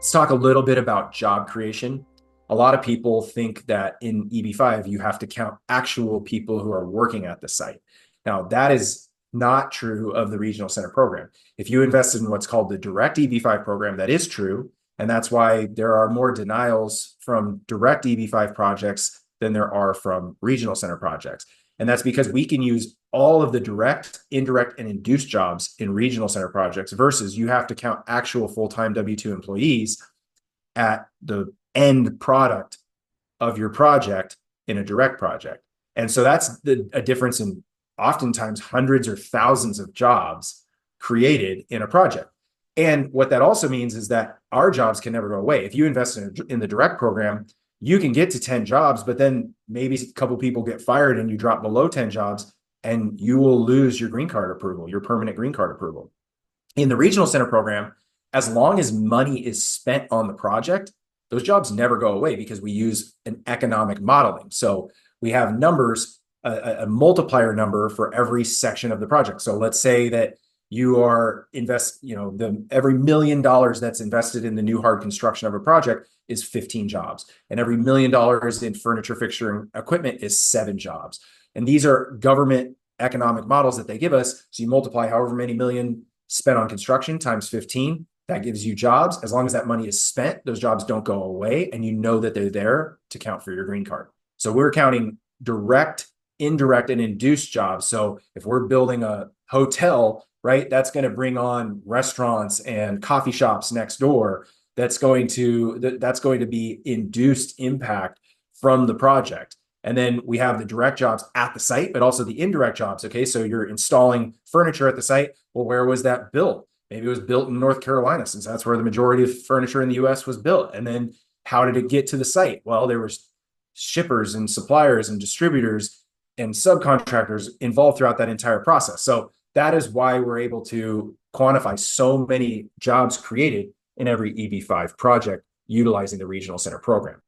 Let's talk a little bit about job creation. A lot of people think that in EB-5, you have to count actual people who are working at the site. Now, that is not true of the Regional Center program. If you invested in what's called the direct EB-5 program, that is true. And that's why there are more denials from direct EB-5 projects than there are from Regional Center projects. And that's because we can use all of the direct, indirect, and induced jobs in Regional Center projects versus you have to count actual full-time W-2 employees at the end product of your project in a direct project. And so that's a difference in oftentimes hundreds or thousands of jobs created in a project. And what that also means is that our jobs can never go away. If you invest in the direct program, you can get to 10 jobs, but then maybe a couple people get fired and you drop below 10 jobs and you will lose your green card approval, your permanent green card approval. In the Regional Center program, as long as money is spent on the project, those jobs never go away because we use an economic modeling. So we have numbers, a multiplier number for every section of the project. So let's say that you are every $1 million that's invested in the new hard construction of a project is 15 jobs. And every $1 million in furniture, fixture, and equipment is 7 jobs. And these are government economic models that they give us. So you multiply however many million spent on construction times 15, that gives you jobs. As long as that money is spent, those jobs don't go away, and you know that they're there to count for your green card. So we're counting direct, indirect, and induced jobs. So if we're building a hotel, right, that's going to bring on restaurants and coffee shops next door. That's going to be induced impact from the project. And then we have the direct jobs at the site, but also the indirect jobs. Okay, so you're installing furniture at the site. Well, where was that built? Maybe it was built in North Carolina, since that's where the majority of furniture in the US was built. And then how did it get to the site? Well, there was shippers and suppliers and distributors and subcontractors involved throughout that entire process. So that is why we're able to quantify so many jobs created in every EB-5 project utilizing the Regional Center program.